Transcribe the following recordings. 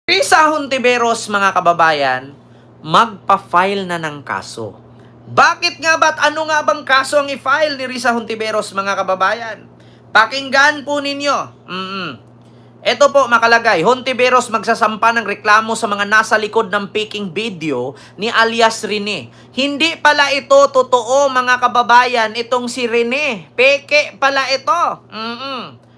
Risa Hontiveros, mga kababayan, magpa-file na ng kaso. Bakit nga ba't ano nga bang kaso ang i-file ni Risa Hontiveros, mga kababayan? Pakinggan po ninyo. Ito po makalagay, Hontiveros magsasampa ng reklamo sa mga nasa likod ng faking video ni alias Rene. Hindi pala ito totoo, mga kababayan, itong si Rene. Peke pala ito.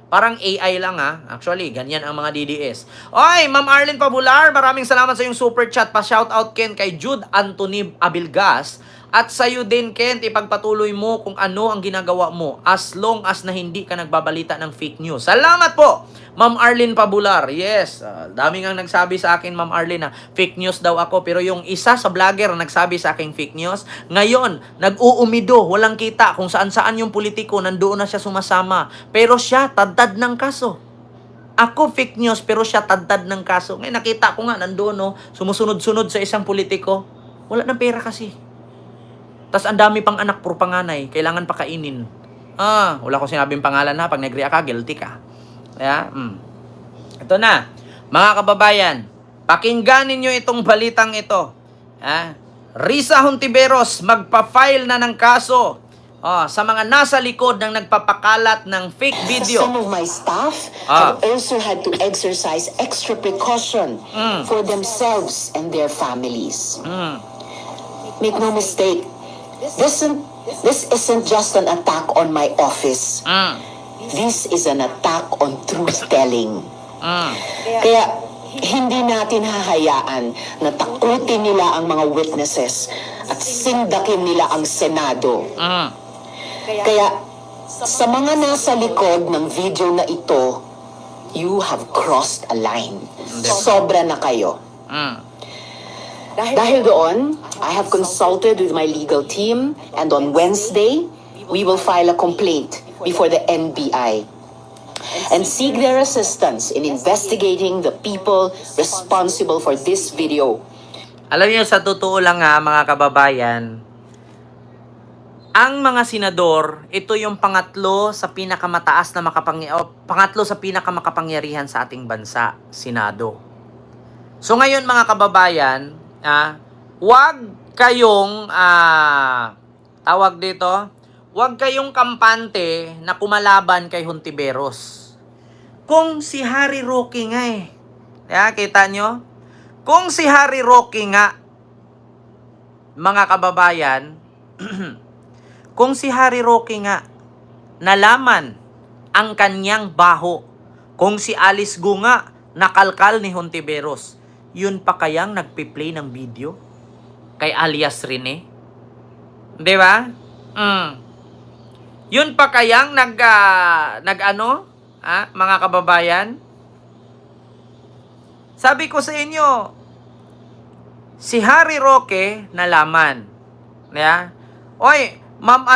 Parang AI lang ha. Actually, ganyan ang mga DDS. Oy, Ma'am Arlene Pabular, maraming salamat sa iyong super chat. Pa-shoutout Ken kay Jude Anthony Abilgas. At sa iyo din, Ken, ipagpatuloy mo kung ano ang ginagawa mo as long as na hindi ka nagbabalita ng fake news. Salamat po, Ma'am Arlene Pabular. Yes, dami nga nagsabi sa akin, Ma'am Arlene, na fake news daw ako. Pero yung isa sa vlogger na nagsabi sa akin fake news, ngayon, nag-uumido, walang kita kung saan-saan yung politiko, nandoon na siya sumasama. Pero siya, tadtad ng kaso. Ako fake news, pero siya tadtad ng kaso. Ngayon, nakita ko nga, nandoon, no, sumusunod-sunod sa isang politiko. Wala ng pera kasi. Tapos ang dami pang anak, puro panganay, kailangan pakainin. Wala ko sinabing pangalan na, pag nag-react ka, guilty ka. Kaya, ito na, mga kababayan, pakinggan ninyo itong balitang ito. Risa Hontiveros magpa-file na ng kaso sa mga nasa likod ng nagpapakalat ng fake video. Some of my staff have also had to exercise extra precaution for themselves and their families. Make no mistake, this isn't just an attack on my office. This is an attack on truth-telling. Kaya hindi natin hahayaan na takutin nila ang mga witnesses at sindakin nila ang Senado. Kaya sa mga nasa likod ng video na ito, you have crossed a line. Sobra na kayo. Dahil doon, I have consulted with my legal team, and on Wednesday, we will file a complaint before the NBI and seek their assistance in investigating the people responsible for this video. Alam niyo, sa totoo lang mga kababayan, ang mga senador, ito yung pangatlo sa pinakamakapangyarihan sa ating bansa, Senado. So ngayon, mga kababayan, wag kayong wag kayong kampante na kumalaban kay Hontiveros. Kung si Harry Roque nga kita nyo? Kung si Harry Roque nga, mga kababayan, kung si Harry Roque nga, nalaman ang kanyang baho, kung si Alice Go nga, nakalkal ni Hontiveros, yun pa kayang nagpi-play ng video kay alias Rene? Di ba? Yun pa kayang mga kababayan? Sabi ko sa inyo, si Harry Roque nalaman. Oy, Ma'am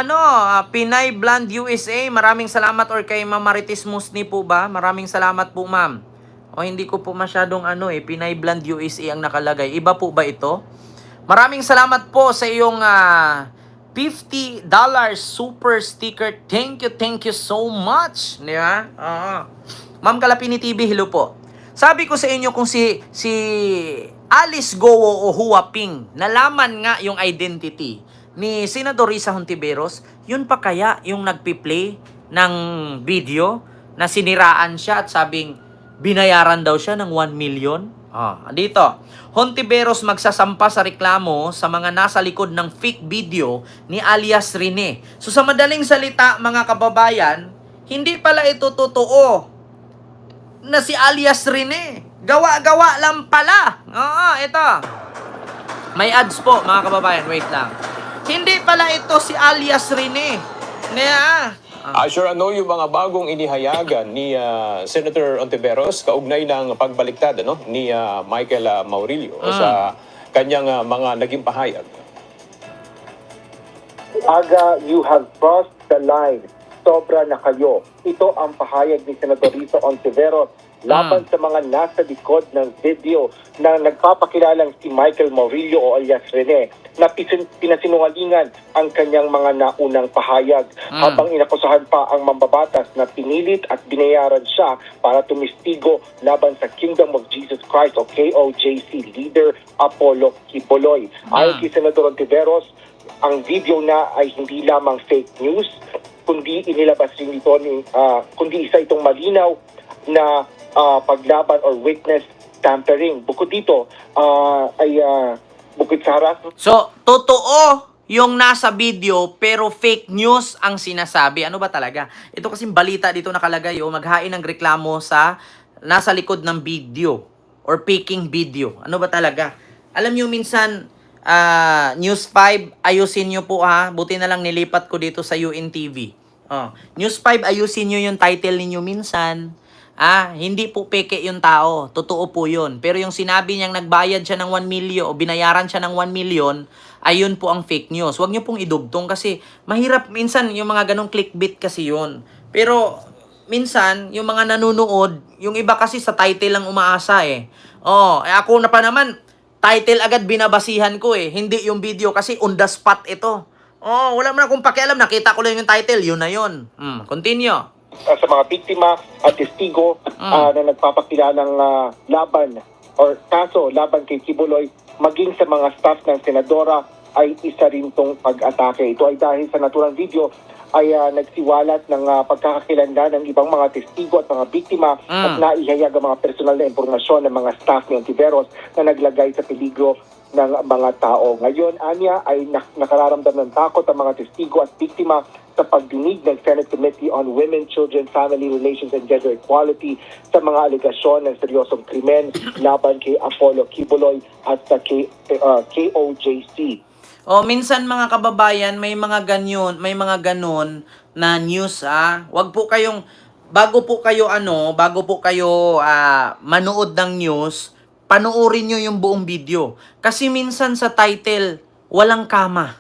Pinay Bland USA, maraming salamat, or kay Ma'am Marites Musni po ba? Maraming salamat po, Ma'am. O hindi ko po masyadong Pinay Bland USA ang nakalagay. Iba po ba ito? Maraming salamat po sa iyong $50 super sticker. Thank you so much. Di ba? Ma'am Kalapini TV, hello po. Sabi ko sa inyo, kung si Alice Go o Hua Ping, nalaman nga yung identity ni Senador Risa Hontiveros, yun pa kaya yung nagpi-play ng video na siniraan siya at sabing binayaran daw siya ng 1 million? Dito, Hontiveros magsasampa sa reklamo sa mga nasa likod ng fake video ni alias Rene. So sa madaling salita, mga kababayan, hindi pala ito totoo na si alias Rene. Gawa-gawa lang pala. Ito. May ads po, mga kababayan. Wait lang. Hindi pala ito si alias Rene. Sure, yung mga bagong inihayagan ni Senator Hontiveros kaugnay ng pagbaliktad ni Michael Maurilio sa kanyang mga naging pahayag. Aga, you have crossed the line. Sobra na kayo. Ito ang pahayag ni Senator Risa Hontiveros laban sa mga nasa likod ng video na nagpapakilalang si Michael Maurilio o alias Rene na pinasinungalingan ang kanyang mga naunang pahayag habang inakusahan pa ang mambabatas na pinilit at binayaran siya para tumistigo laban sa Kingdom of Jesus Christ o KOJC leader Apollo Kibuloy. Ayon kay Senador Ontiveros, ang video na ay hindi lamang fake news, kundi inilabas rin ito kundi isa itong malinaw na paglaban or witness tampering. Bukod dito, bukod sa harassment. So, totoo yung nasa video pero fake news ang sinasabi. Ano ba talaga? Ito kasing balita dito nakalagay, maghain ng reklamo sa nasa likod ng video or faking video. Ano ba talaga? Alam nyo minsan, News 5, ayusin nyo po ha. Buti na lang nilipat ko dito sa UNTV. News 5, ayusin nyo yung title ninyo minsan. Hindi po peke yung tao. Totoo po yun. Pero yung sinabi niyang nagbayad siya ng 1 million o binayaran siya ng 1 million, ayun po ang fake news. Huwag niyo pong idugtong kasi mahirap minsan yung mga ganong clickbait kasi yun. Pero minsan, yung mga nanonood, yung iba kasi sa title lang umaasa eh. Ako na pa naman, title agad binabasihan ko eh. Hindi yung video kasi on the spot ito. Wala mo na akong pakialam. Nakita ko lang yung title. Yun na yun. Continue. Sa mga biktima at testigo na nagpapakilalang laban or kaso laban kay Kibuloy, maging sa mga staff ng senadora ay isa rin tong pag-atake. Ito ay dahil sa naturang video ay nagsiwalat ng pagkakakilanlan ng ibang mga testigo at mga biktima at naihayag ang mga personal na impormasyon ng mga staff ng Ontiveros na naglagay sa peligro ng mga tao. Ngayon, anya ay nakararamdam ng takot ang mga testigo at biktima sa pagdinig ng Senate Committee on Women, Children, Family Relations and Gender Equality sa mga alegasyon ng seryosong krimen laban kay Apollo Kibuloy at sa KOJC. Minsan mga kababayan, may mga ganon na news Wag po kayong bago po kayo manood ng news, panoorin nyo yung buong video. Kasi minsan sa title, walang kama.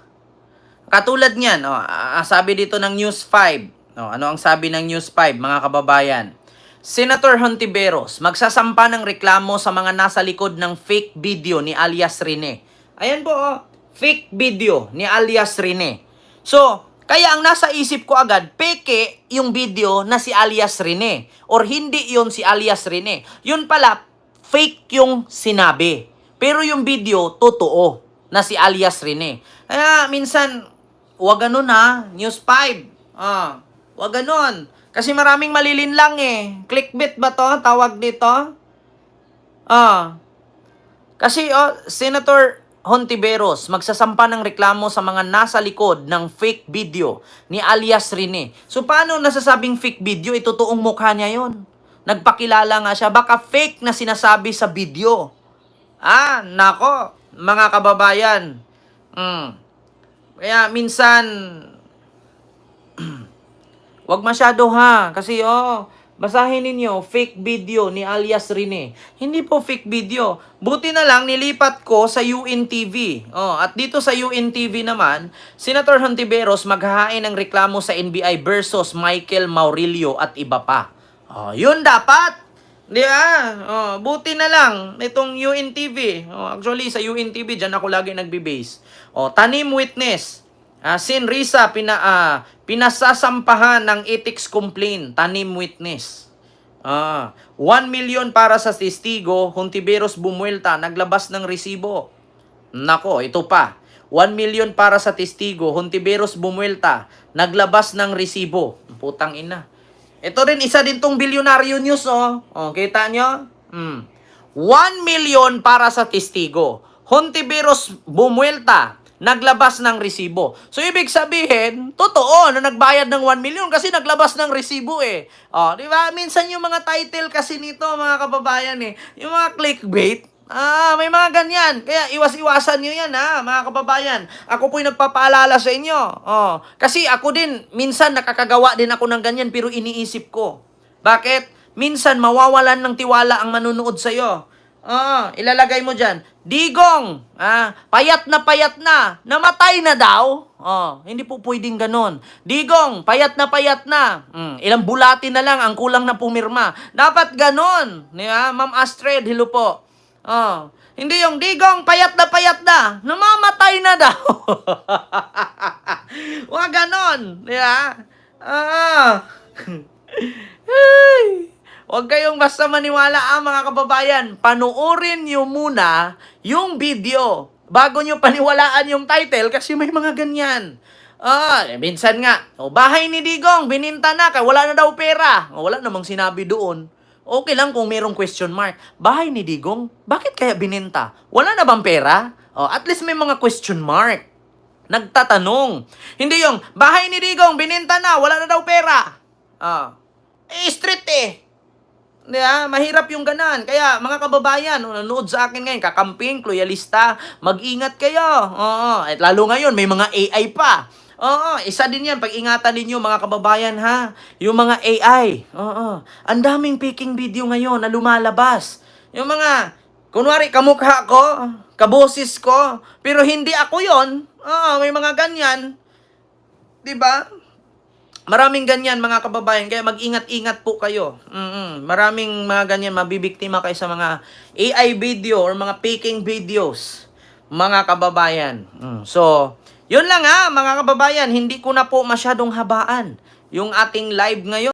Katulad niyan, sabi dito ng News 5. Ano ang sabi ng News 5, mga kababayan? Senator Hontiveros, magsasampa ng reklamo sa mga nasa likod ng fake video ni alias Rene. Ayan po, fake video ni alias Rene. So, kaya ang nasa isip ko agad, peke yung video na si alias Rene. Or hindi yun si alias Rene. Yun pala, fake yung sinabi. Pero yung video, totoo na si alias Rene. Kaya minsan, wag ganun News 5. Wag ganun. Kasi maraming malilinlang eh. Clickbait ba to? Tawag dito? Kasi Senator Hontiveros magsasampa ng reklamo sa mga nasa likod ng fake video ni alias Rene. So paano nasasabing fake video? Totoong mukha niya yon. Nagpakilala nga siya. Baka fake na sinasabi sa video. Nako, mga kababayan. Kaya minsan, wag masyado kasi basahin ninyo, fake video ni alias Rene. Hindi po fake video. Buti na lang nilipat ko sa UNTV. At dito sa UNTV naman, Senator Hontiveros maghahain ng reklamo sa NBI versus Michael Maurilio at iba pa. Yun dapat. Di buti na lang itong UNTV. Actually sa UNTV diyan ako lagi nagbe-base. Tanim witness. Sin Risa pinasasampahan ng ethics complaint, tanim witness. 1 million para sa testigo, Hontiveros bumuelta, naglabas ng resibo. Nako, ito pa. 1 million para sa testigo, Hontiveros bumuelta, naglabas ng resibo. Putang ina. Ito rin, isa din tong bilyonaryo news, kita nyo? 1 million para sa testigo. Hontiveros bumuelta, naglabas ng resibo. So, ibig sabihin, totoo na nagbayad ng 1 million kasi naglabas ng resibo eh. Di ba? Minsan yung mga title kasi nito, mga kababayan yung mga clickbait, may mga ganyan. Kaya iwas-iwasan nyo yan mga kababayan. Ako po'y nagpapaalala sa inyo. Kasi ako din, minsan nakakagawa din ako ng ganyan pero iniisip ko. Bakit? Minsan mawawalan ng tiwala ang manunood sa'yo. Ilalagay mo dyan, Digong, payat na, namatay na daw. Hindi po pwedeng ganon. Digong, payat na. Ilang bulati na lang ang kulang na pumirma. Dapat ganon. Ma'am Astrid, hello po. Hindi yung Digong, payat na, namamatay na daw. Wag ganon. Di ba? Huwag kayong basta maniwala mga kababayan. Panuorin nyo muna yung video bago nyo paniwalaan yung title kasi may mga ganyan. Minsan nga, bahay ni Digong, bininta na, kaya wala na daw pera. Wala namang sinabi doon. Okay lang kung mayroong question mark. Bahay ni Digong, bakit kaya bininta? Wala na bang pera? At least may mga question mark. Nagtatanong. Hindi yung, bahay ni Digong, bininta na, wala na daw pera. Street Diba? Mahirap yung ganan. Kaya mga kababayan, nanonood sa akin ngayon, kakamping, loyalista, mag-ingat kayo. At lalo ngayon, may mga AI pa. Isa din yan. Pag-ingatan ninyo mga kababayan ha. Yung mga AI. Ang daming peking video ngayon na lumalabas. Yung mga, kunwari, kamukha ko, kaboses ko, pero hindi ako yon. May mga ganyan. Diba? Maraming ganyan mga kababayan, kaya mag-ingat-ingat po kayo. Maraming mga ganyan, mabibiktima kayo sa mga AI video or mga faking videos, mga kababayan. So, yun lang mga kababayan, hindi ko na po masyadong habaan yung ating live ngayon.